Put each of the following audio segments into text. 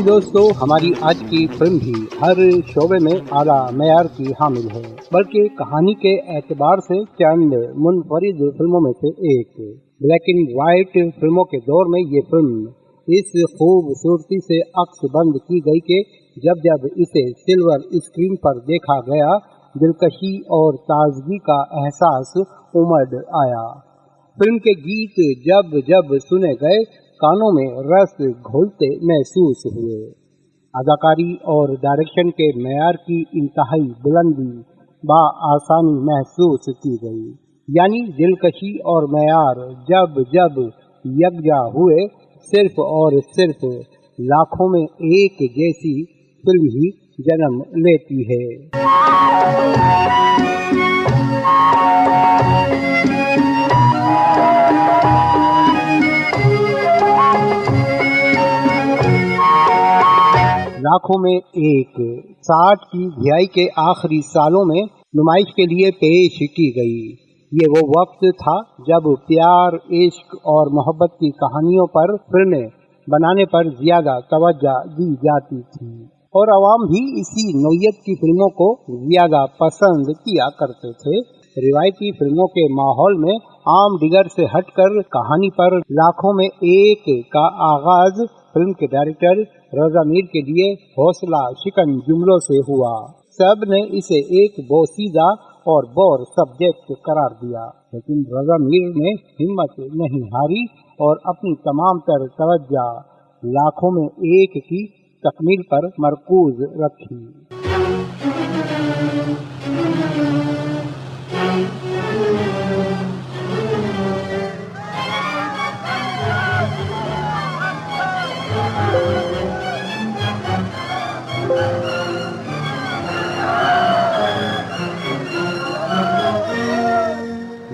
دوستو، ہماری آج کی فلم بھی ہر شعبے میں اعلیٰ معیار کی حامل ہے، بلکہ کہانی کے اعتبار سے چند منفرد فلموں میں سے ایک۔ بلیک اینڈ وائٹ فلموں کے دور میں یہ فلم اس خوبصورتی سے عکس بند کی گئی کہ جب اسے سلور اسکرین پر دیکھا گیا، دلکشی اور تازگی کا احساس امڈ آیا۔ فلم کے گیت جب سنے گئے، کانوں میں رس گھولتے محسوس ہوئے۔ اداکاری اور ڈائریکشن کے معیار کی انتہائی بلندی بآسانی محسوس کی گئی، یعنی دلکشی اور معیار جب یکجا ہوئے، صرف اور صرف لاکھوں میں ایک جیسی فلم ہی جنم لیتی ہے۔ لاکھوں میں ایک 60 کی دہائی کے آخری سالوں میں نمائش کے لیے پیش کی گئی۔ یہ وہ وقت تھا جب پیار، عشق اور محبت کی کہانیوں پر فلمیں بنانے پر زیادہ توجہ دی جاتی تھی، اور عوام بھی اسی نوعیت کی فلموں کو زیادہ پسند کیا کرتے تھے۔ روایتی فلموں کے ماحول میں عام دیگر سے ہٹ کر کہانی پر لاکھوں میں ایک کا آغاز فلم کے ڈائریکٹر رضا میر کے لیے حوصلہ شکن جملوں سے ہوا۔ سب نے اسے ایک بوسیدہ اور بور سبجیکٹ قرار دیا، لیکن رضا میر نے ہمت نہیں ہاری اور اپنی تمام تر توجہ لاکھوں میں ایک کی تکمیل پر مرکوز رکھی۔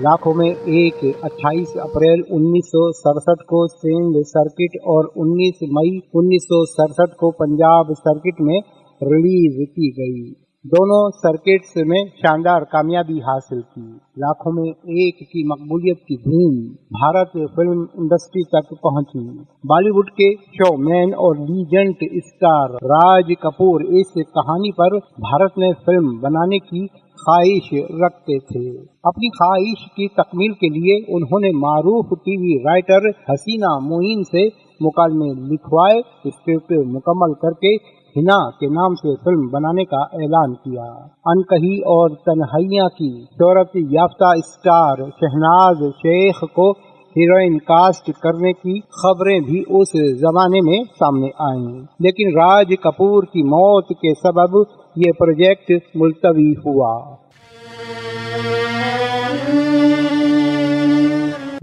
لاکھوں میں ایک 28 اپریل 1967 کو سندھ سرکٹ اور 19 مئی 1967 کو پنجاب سرکٹ میں ریلیز کی گئی۔ دونوں سرکٹس میں شاندار کامیابی حاصل کی۔ لاکھوں میں ایک کی مقبولیت کی دھوم بھارت فلم انڈسٹری تک پہنچی۔ بالی ووڈ کے شو مین اور لیجنڈ اسٹار راج کپور اس کہانی پر بھارت میں فلم بنانے کی خواہش رکھتے تھے۔ اپنی خواہش کی تکمیل کے لیے انہوں نے معروف ٹی وی رائٹر حسینہ معین سے مکالمے لکھوائے، اسکرپٹ مکمل کر کے ہنا کے نام سے فلم بنانے کا اعلان کیا۔ انکہی اور تنہائیاں کی شہرت یافتہ اسٹار شہناز شیخ کو ہیروئن کاسٹ کرنے کی خبریں بھی اس زمانے میں سامنے آئیں، لیکن راج کپور کی موت کے سبب یہ پروجیکٹ ملتوی ہوا۔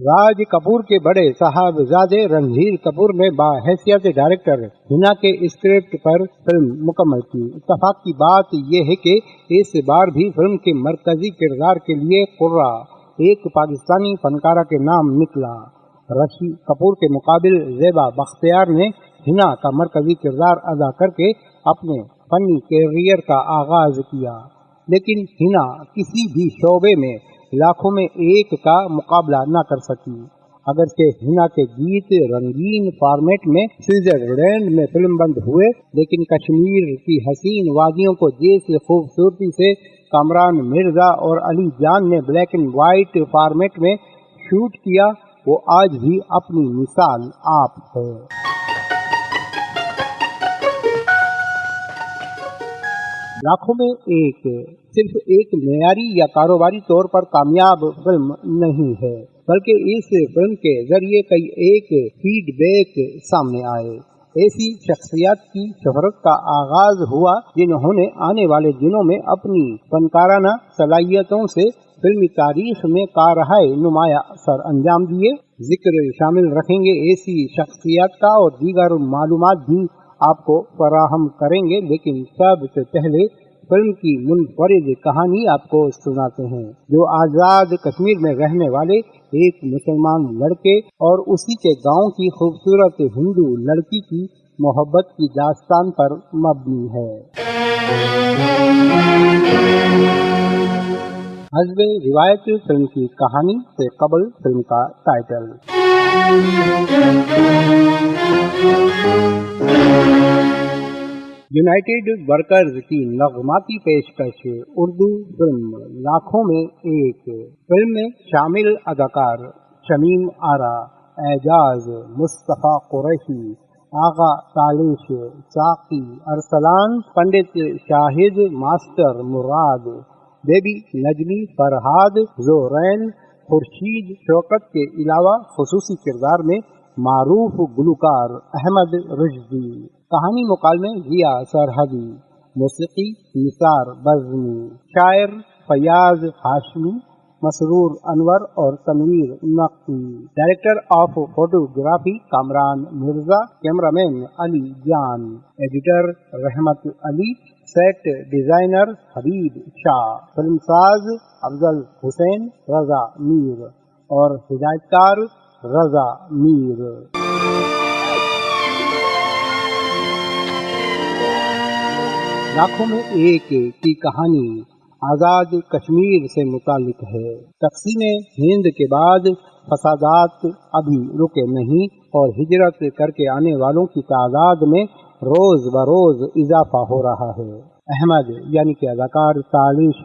راج کپور کے بڑے صاحبزادے رندھیر کپور نے بحیثیت ڈائریکٹر ہنا کے اسکرپٹ پر فلم مکمل کی۔ اتفاق کی بات یہ ہے کہ اس بار بھی فلم کے مرکزی کردار کے لیے قرہ ایک پاکستانی فنکارہ کے نام نکلا۔ رشی کپور کے مقابل زیبا بختیار نے ہنا کا مرکزی کردار ادا کر کے اپنے فنی کیریئر کا آغاز کیا، لیکن ہنا کسی بھی شعبے میں لاکھوں میں ایک کا مقابلہ نہ کر سکی۔ اگرچہ ہنا کے گیت رنگین فارمیٹ میں سوئٹزرلینڈ میں فلم بند ہوئے، لیکن کشمیر کی حسین وادیوں کو جس خوبصورتی سے کامران مرزا اور علی جان نے بلیک اینڈ وائٹ فارمیٹ میں شوٹ کیا، وہ آج بھی اپنی مثال آپ ہے۔ لاکھوں میں ایک صرف ایک معیاری یا کاروباری طور پر کامیاب فلم نہیں ہے، بلکہ اس فلم کے ذریعے کئی ایک فیڈ بیک سامنے آئے۔ ایسی شخصیات کی شہرت کا آغاز ہوا جنہوں نے آنے والے دنوں میں اپنی فنکارانہ صلاحیتوں سے فلمی تاریخ میں کارہائے نمایاں اثر انجام دیے۔ ذکر شامل رکھیں گے ایسی شخصیات کا اور دیگر معلومات بھی آپ کو فراہم کریں گے، لیکن سب سے پہلے فلم کی منفرد کہانی آپ کو سناتے ہیں، جو آزاد کشمیر میں رہنے والے ایک مسلمان لڑکے اور اسی کے گاؤں کی خوبصورت ہندو لڑکی کی محبت کی داستان پر مبنی ہے۔ حسب روایت فلم کی کہانی سے قبل فلم کا ٹائٹل यूनाइटेड वर्कर्स की नगमाती पेशकश उर्दू फिल्म लाखों में एक। फिल्म में शामिल अदाकार शमीम आरा, एजाज, मुस्तफ़ा कुरैशी, आगा तालिश, साकी, अरसलान, पंडित शाहिद, मास्टर मुराद, बेबी नजमी, फरहाद, जोरैन, खुर्शीद, शौकत के अलावा खुसूसी किरदार में मारूफ गुलकार अहमद रुश्दी। कहानी मुकालमे जिया सरहदी, मौसीकी निसार बज़मी, शायर फयाज हाशमी, मसरूर अनवर और Tanveer Naqvi, director of photography Kamran Mirza, cameraman Ali Jan, editor Rehmat Ali, set designer Habib Shah, फिल्मसाज अफजल हुसैन, रजा मीर और हिदायतकार रजा मीर। लाखों में एक की कहानी आज़ाद कश्मीर से मुतालिक है। तक़सीम हिंद के बाद फसादात अभी रुके नहीं और हिजरत करके आने वालों की तादाद में रोज़ बरोज़ इजाफा हो रहा है। अहमद यानी कि अदाकार तालिश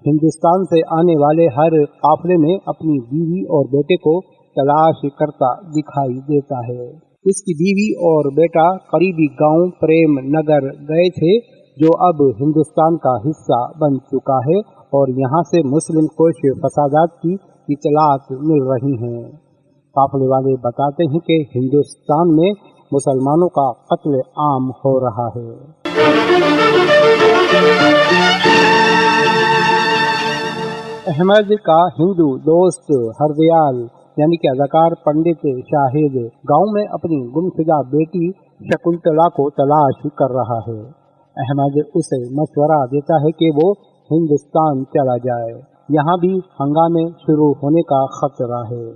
हिंदुस्तान से आने वाले हर काफिले में अपनी बीवी और बेटे को तलाश करता दिखाई देता है। उसकी बीवी और बेटा करीबी गांव प्रेम नगर गए थे जो अब हिंदुस्तान का हिस्सा बन चुका है और यहाँ से मुस्लिम कोश फसादात की इतलात मिल रही हैं। काफिले वाले बताते हैं कि हिंदुस्तान में मुसलमानों का कत्ल आम हो रहा है। अहमद का हिंदू दोस्त हरदयाल यानी कि अदाकार पंडित शाहिद गांव में अपनी गुमशुदा बेटी शकुंतला को तलाश कर रहा है। अहमद उसे मशवरा देता है कि वो हिंदुस्तान चला जाए, यहाँ भी हंगामे शुरू होने का खतरा है।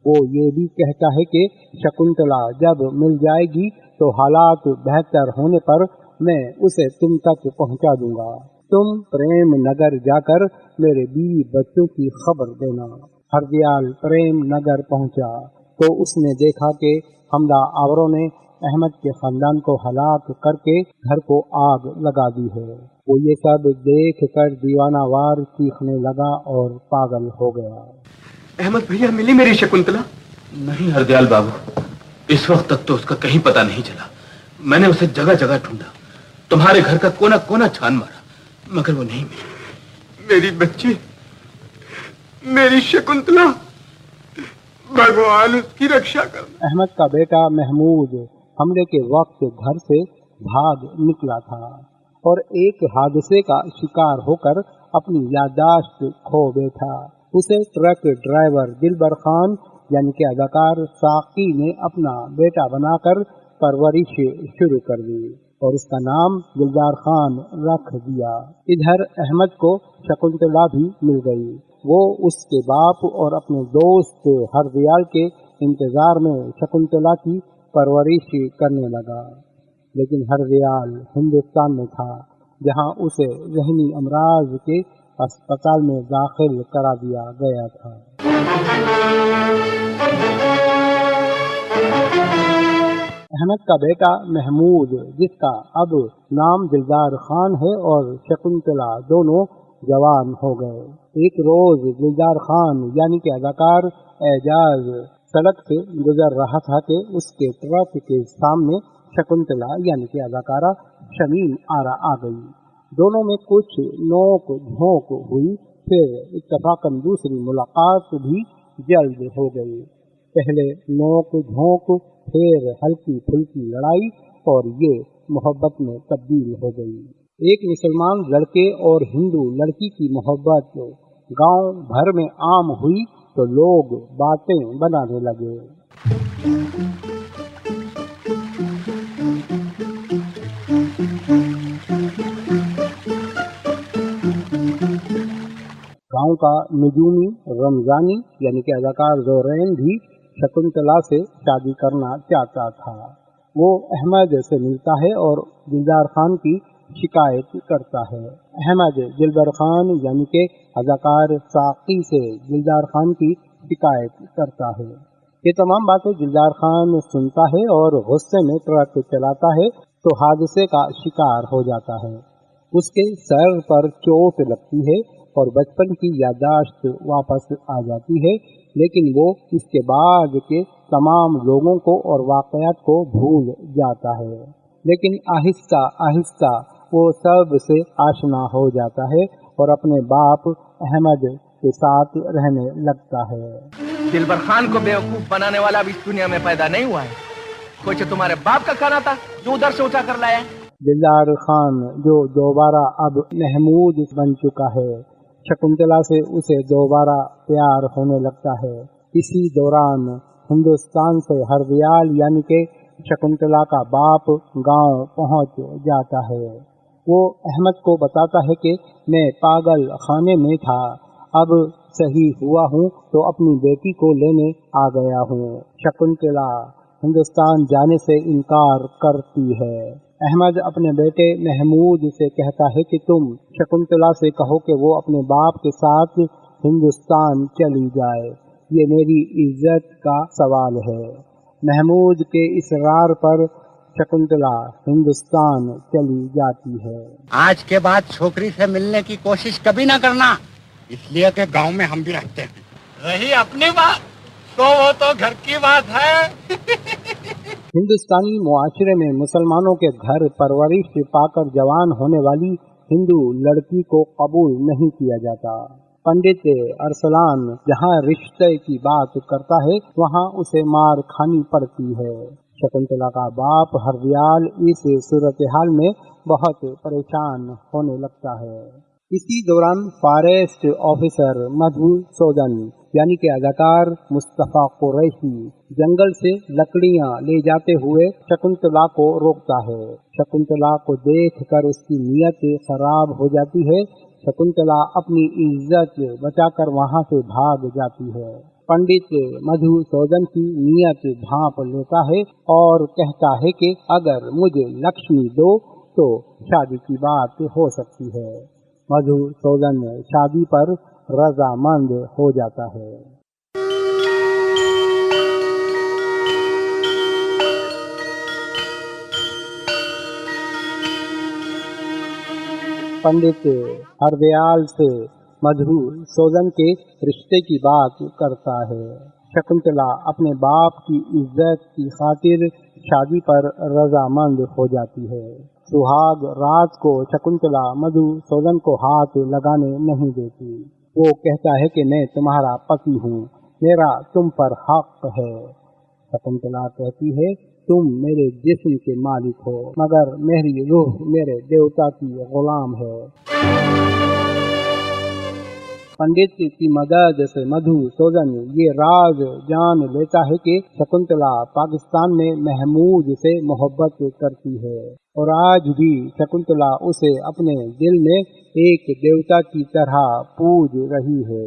वो ये भी कहता है कि शकुंतला जब मिल जाएगी तो हालात बेहतर होने पर मैं उसे तुम तक पहुँचा दूंगा। तुम प्रेम नगर जाकर मेरे बीवी बच्चों की खबर देना। हरदयाल प्रेम नगर पहुँचा तो उसने देखा कि हमला आवरों ने अहमद के खानदान को हलाक करके घर को आग लगा दी है। वो ये सब देख कर दीवानावार चीखने लगा और पागल हो गया। अहमद भैया, मिली मेरी शकुंतला? नहीं हरदयाल बाबू, इस वक्त तक तो उसका कहीं पता नहीं चला। मैंने उसे जगह जगह ढूंढा, तुम्हारे घर का कोना कोना छान मारा, मगर वो नहीं मिली। मेरी बच्ची, मेरी शकुंतला, भगवान उसकी रक्षा कर। अहमद का बेटा महमूद हमले के वक्त घर से भाग निकला था और एक हादसे का शिकार होकर अपनी याददाश्त खो बैठा। उसे ट्रक ड्राइवर दिलबर खान यानी कि अदाकार साकी ने अपना बेटा बनाकर परवरिश शुरू कर दी और उसका नाम दिलदार खान रख दिया। इधर अहमद को शकुंतला भी मिल गई। वो उसके बाप और अपने दोस्त हरदयाल के इंतजार में शकुंतला की परवरिश करने लगा, लेकिन हरदयाल हिंदुस्तान में था जहां उसे ज़हनी अमराज के अस्पताल में दाखिल करा दिया गया था। अहमद का बेटा महमूद, जिसका अब नाम दिलदार खान है, और शकुंतला दोनों जवान हो गए। एक रोज दिलदार खान यानी कि अदाकार एजाज सड़क से गुजर रहा था कि उसके ट्रक के सामने शकुंतला यानी कि अदाकारा शमीम आरा आ गई। दोनों में कुछ नोक झोंक हुई, फिर इत्तफाकन दूसरी मुलाकात भी जल्द हो गई। पहले नोक झोंक, फिर हल्की फुल्की लड़ाई और ये मोहब्बत में तब्दील हो गई। एक मुसलमान लड़के और हिंदू लड़की की मोहब्बत गांव भर में आम हुई तो लोग बातें बनाने लगे। गांव का नजूमी रमजानी यानी कि अदाकार जोरैन भी शकुंतला से शादी करना चाहता था। वो अहमद से मिलता है और दिलदार खान की शिकायत करता है। अहमद दिलबर खान यानी कि अदाकार साकी से दिलदार खान की शिकायत करता है। ये तमाम बातें दिलदार खान सुनता है और गुस्से में ट्रक चलाता है तो हादसे का शिकार हो जाता है। उसके सर पर चोट लगती है और बचपन की याददाश्त वापस आ जाती है, लेकिन वो इसके बाद के तमाम लोगों को और वाक़यात को भूल जाता है। लेकिन आहिस्ता आहिस्ता वो सब से आशना हो जाता है और अपने बाप अहमद के साथ रहने लगता है। दिलबर खान को बेवकूफ बनाने वाला अब इस दुनिया में पैदा नहीं हुआ है। कोई तुम्हारे बाप का खाना था जो उधर से उठा कर लाया। दिलदार खान जो दोबारा अब महमूद बन चुका है, शकुंतला से उसे दोबारा प्यार होने लगता है। इसी दौरान हिंदुस्तान से हरदयाल यानी कि शकुंतला का बाप गांव पहुंच जाता है। वो अहमद को बताता है कि मैं पागल खाने में था, अब सही हुआ हूँ तो अपनी बेटी को लेने आ गया हूँ। शकुंतला हिंदुस्तान जाने से इनकार करती है। अहमद अपने बेटे महमूद से कहता है कि तुम शकुंतला से कहो कि वो अपने बाप के साथ हिंदुस्तान चली जाए, ये मेरी इज्जत का सवाल है। महमूद के इसरार पर शकुंतला हिंदुस्तान चली जाती है। आज के बाद छोकरी से मिलने की कोशिश कभी ना करना, इसलिए कि गांव में हम भी रहते हैं। रही अपनी बात तो वो तो घर की बात है। हिंदुस्तानी मुआशरे में मुसलमानों के घर परवरिश पाकर जवान होने वाली हिंदू लड़की को कबूल नहीं किया जाता। पंडित अरसलान जहाँ रिश्ते की बात करता है वहाँ उसे मार खानी पड़ती है। शकुंतला का बाप हरदयाल इस सूरत हाल में बहुत परेशान होने लगता है। इसी दौरान फॉरेस्ट ऑफिसर मधुसूदन यानी कि अदाकार मुस्तफा कुरैशी जंगल से लकड़ियां ले जाते हुए शकुंतला को रोकता है। शकुंतला को देखकर उसकी नीयत खराब हो जाती है। शकुंतला अपनी इज्जत बचाकर वहां से भाग जाती है। पंडित मधुसूदन की नीयत भांप लेता है और कहता है कि अगर मुझे लक्ष्मी दो तो शादी की बात हो सकती है। मधुसूदन शादी पर रजामंद हो जाता है। पंडित हरदयाल से मधुसूदन के रिश्ते की बात करता है। शकुंतला अपने बाप की इज्जत की खातिर शादी पर रजामंद हो जाती है। सुहाग रात को शकुंतला मधुसूदन को हाथ लगाने नहीं देती। वो कहता है कि मैं तुम्हारा पति हूँ, मेरा तुम पर हक है। शकुंतला कहती है तुम मेरे जिस्म के मालिक हो, मगर मेरी रूह मेरे देवता की गुलाम है। पंडित की मदद से मधुसूदन ये राज जान लेता है कि शकुंतला पाकिस्तान में महमूद से मोहब्बत करती है और आज भी शकुंतला उसे अपने दिल में एक देवता की तरह पूज रही है।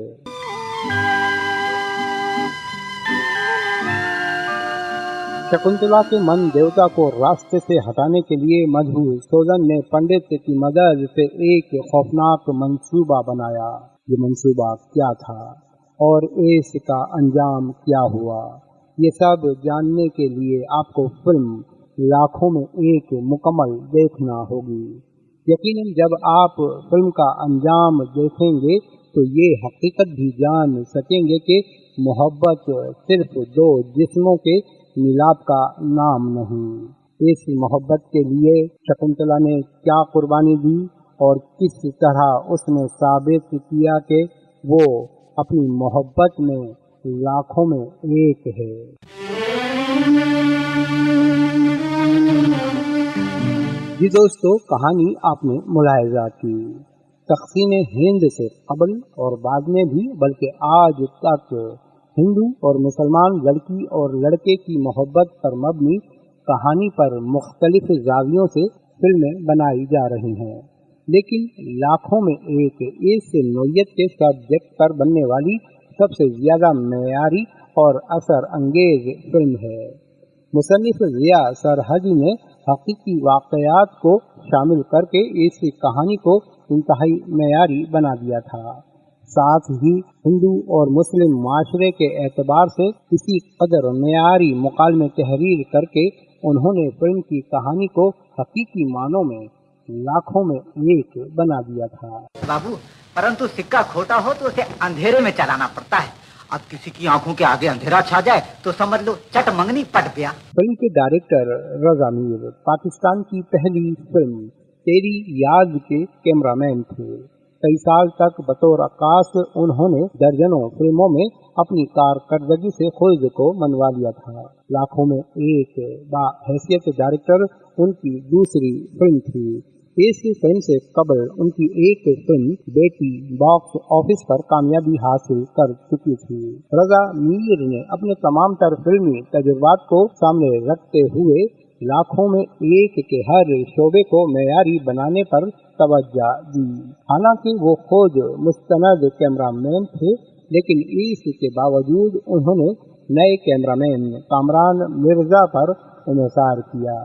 शकुंतला के मन देवता को रास्ते से हटाने के लिए मधुसूदन ने पंडित की मदद से एक खौफनाक मंसूबा बनाया। ये मंसूबा क्या था और इसका अंजाम क्या हुआ, ये सब जानने के लिए आपको फिल्म लाखों में एक मुकम्मल देखना होगी। यकीनन जब आप फिल्म का अंजाम देखेंगे तो ये हकीकत भी जान सकेंगे कि मोहब्बत सिर्फ दो जिस्मों के मिलाप का नाम नहीं। इस मोहब्बत के लिए शकुंतला ने क्या कुर्बानी दी और किस तरह उसने साबित किया कि वो अपनी मोहब्बत में लाखों में एक है। जी दोस्तों, कहानी आपने मुलाहिजा की। तक़सीम हिंद से कबल और बाद में भी बल्कि आज तक हिंदू और मुसलमान लड़की और लड़के की मोहब्बत पर मबनी कहानी पर मुख्तलिफ जावियों से फिल्में बनाई जा रही हैं, लेकिन लाखों में एक इस नौयत के सब्जेक्ट पर बनने वाली सबसे ज्यादा मेयारी और असर अंगेज फिल्म है। मुसन्निफ ज़िया सरहदी ने हकीकी वाक़यात को शामिल करके इस कहानी को इंतहाई मेयारी बना दिया था। साथ ही हिंदू और मुस्लिम माशरे के एतबार से इसी कदर मेयारी मुकालमे तहरीर करके उन्होंने फिल्म की कहानी को हकीकी मानों में लाखों में एक बना दिया था। बाबू, परंतु सिक्का खोटा हो तो उसे अंधेरे में चलाना पड़ता है। अब किसी की आंखों के आगे अंधेरा छा जाए तो समझ लो चट मंगनी पट गया। फिल्म के डायरेक्टर रजा मीर पाकिस्तान की पहली फिल्म तेरी याद के कैमरामैन थे। कई साल तक बतौर अक्कास उन्होंने दर्जनों फिल्मों में अपनी कारकर्दगी से खुद को मनवा लिया था। लाखों में एक बाहैसियत डायरेक्टर उनकी दूसरी फिल्म थी। इस फिल्म से कबल उनकी एक फिल्म बेटी बॉक्स ऑफिस पर कामयाबी हासिल कर चुकी थी। रजा मीर ने अपने तमाम तर फिल्मी तजुर्बात को सामने रखते हुए लाखों में एक के हर शोबे को मेयारी बनाने पर तवज्जो दी। हालांकि वो खुद मुस्तनद कैमरामैन थे, लेकिन इसके बावजूद उन्होंने नए कैमरामैन कामरान मिर्जा पर इन्हिसार किया।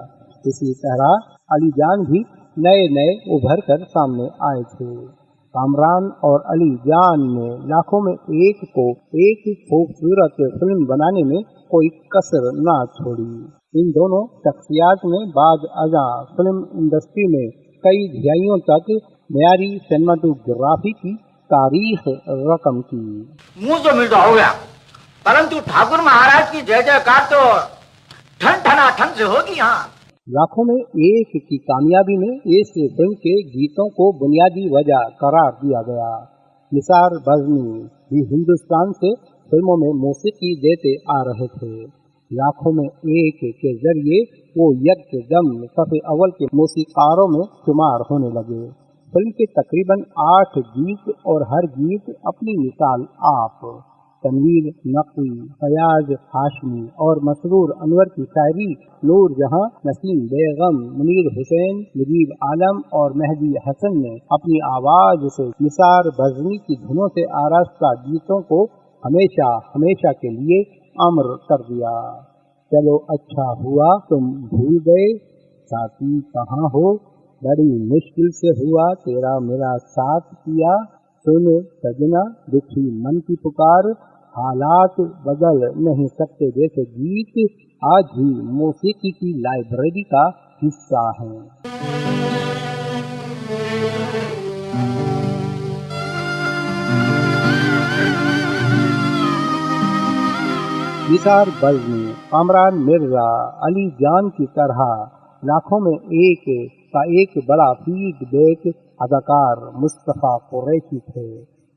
इसी तरह अली जान भी नए उभर कर सामने आए थे। कामरान और अली जान ने लाखों में एक को एक खूबसूरत फिल्म बनाने में कोई कसर न छोड़ी। इन दोनों शख्सियात ने बाद अज़ां फिल्म इंडस्ट्री में कई दहाइयों तक मेयारी सिनेमाटोग्राफी की तारीख रकम की। मुंह तो मीठा हो गया, परंतु ठाकुर महाराज की जय जयकार तो ठन ठना ठन से होगी। यहाँ लाखों में एक की कामयाबी में इस फिल्म के गीतों को बुनियादी वजह करार दिया गया। निसार बज़मी भी हिंदुस्तान से फिल्मों में मौसीकी देते आ रहे थे। लाखों में एक के जरिए वो यकदम सफ़े अव्वल के मौसीकारों में शुमार होने लगे। फिल्म के तकरीबन 8 गीत और हर गीत अपनी मिसाल आप। तनवीर नकवी, फयाज हाशमी और मसरूर अनवर की शायरी, नूर जहां, नसीम बेगम, मुनीर हुसैन, मुजीब आलम और मेहदी हसन ने अपनी आवाज से निसार बज़मी की धुनों से आरास्ता गीतों को हमेशा हमेशा के लिए अमर कर दिया। चलो अच्छा हुआ तुम भूल गए, साथी कहाँ हो, बड़ी मुश्किल से हुआ तेरा मेरा साथ किया, सुन सजना दुखी मन की पुकार, हालात बदल नहीं सकते जैसे गीत आज भी मौसीकी की लाइब्रेरी का हिस्सा हैं। निसार बज़मी, कामरान मिर्जा, अली जान की तरह लाखों में एक का एक बड़ा फीडबैक अदाकार मुस्तफ़ा कुरैशी थे,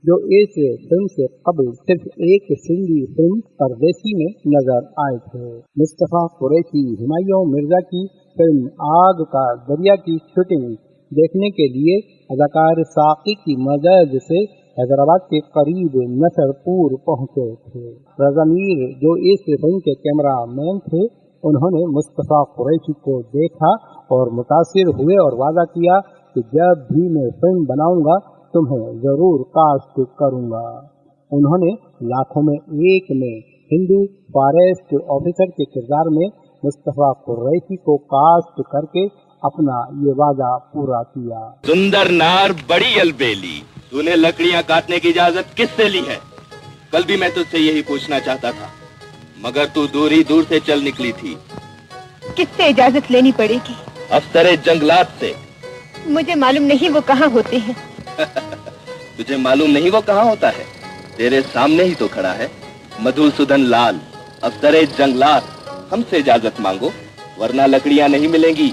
जो इस फिल्म से कबल सिर्फ एक सिंधी फिल्म परदेसी में नजर आए थे। मुस्तफ़ा कुरैशी हुमायूं मिर्जा की फिल्म आग का दरिया की शूटिंग देखने के लिए अदाकार साकी की मदद से हैदराबाद के करीब नसरपुर पहुंचे थे। रजा मीर जो इस फिल्म के कैमरा मैन थे, उन्होंने मुस्तफ़ा कुरैशी को देखा और मुतासिर हुए और वादा किया कि जब भी मैं फिल्म बनाऊंगा तुम्हें जरूर कास्ट करूंगा। उन्होंने लाखों में एक में हिंदू फॉरेस्ट ऑफिसर के किरदार में मुस्तफ़ा कुरैशी को कास्ट करके अपना ये वादा पूरा किया। सुंदर नार बड़ी अलबेली, तूने लकड़ियां काटने की इजाजत किससे ली है? कल भी मैं तुझसे यही पूछना चाहता था, मगर तू दूर ही दूर से चल निकली थी। किससे इजाजत लेनी पड़ेगी? अफसरे जंगलात से। मुझे मालूम नहीं वो कहाँ होते हैं। तुझे मालूम नहीं वो कहाँ होता है? तेरे सामने ही तो खड़ा है, मधुसूदन लाल, अफसरे जंगलात। हमसे इजाजत मांगो, वरना लकड़ियां नहीं मिलेंगी,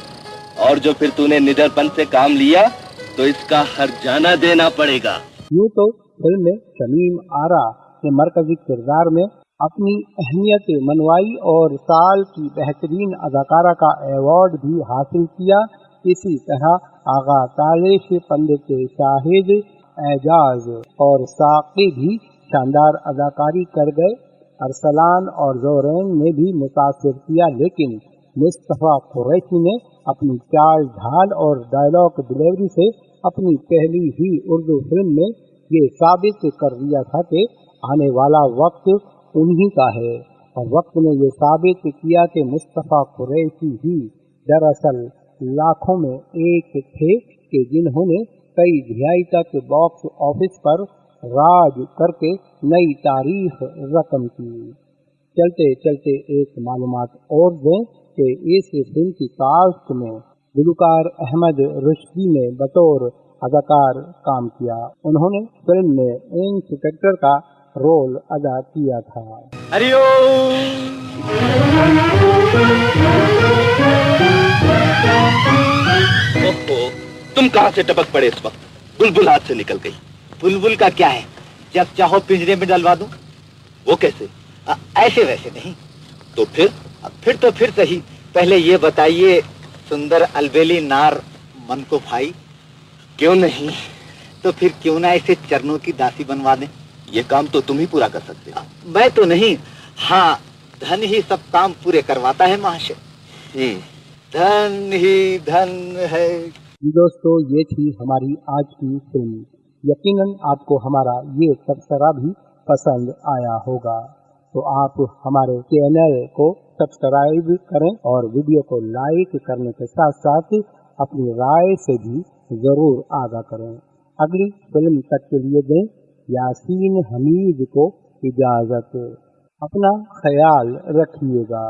और जो फिर तूने निडरपन से काम लिया तो इसका हर्जाना देना पड़ेगा। यूँ तो फिल्म में शमीम आरा ने मरकजी किरदार में अपनी अहमियत मनवाई और साल की बेहतरीन अदाकारा का एवॉर्ड भी हासिल किया। इसी तरह आगा तालिश, पंडित शाहिद, एजाज और साकी भी शानदार अदाकारी कर गए। अरसलान और ज़ोरैन ने भी मुतासिर किया, लेकिन मुस्तफ़ा कुरैशी ने अपनी चाल ढाल और डायलॉग डिलीवरी से अपनी पहली ही उर्दू फिल्म में ये साबित कर दिया था कि आने वाला वक्त उन्हीं का है, और वक्त ने ये साबित किया कि मुस्तफ़ा कुरैशी ही दरअसल लाखों में एक थे कि जिन्होंने कई दहाई तक बॉक्स ऑफिस पर राज करके नई तारीख रकम की। चलते चलते एक मालूमात और दें के इस फिल्म की कास्ट में गुलकार अहमद रुश्दी ने बतौर अदाकार काम किया। उन्होंने फिल्म में इंस्पेक्टर का रोल अदा किया था। ओहो, तुम कहाँ से टपक पड़े इस वक्त? बुलबुल हाथ से निकल गई। बुलबुल का क्या है, जब चाहो पिंजरे में डलवा दूं। वो कैसे? ऐसे वैसे नहीं। तो फिर? तो फिर सही। पहले ये बताइए, सुंदर अलबेली नार मन को भाई। क्यों नहीं? तो फिर क्यों ना इसे चरणों की दासी बनवा दें। ये काम तो तुम ही पूरा कर सकते हो। मैं तो नहीं, हाँ धन ही सब काम पूरे करवाता है महाशय। धन ही धन है। दोस्तों, ये थी हमारी आज की फिल्म। यकीनन आपको हमारा ये तबसरा भी पसंद आया होगा, तो आप हमारे चैनल को सब्सक्राइब करें और वीडियो को लाइक करने के साथ साथ अपनी राय से भी जरूर आगाह करें। अगली फिल्म तक के लिए दें यासीन हमीद को इजाजत। अपना ख्याल रखिएगा।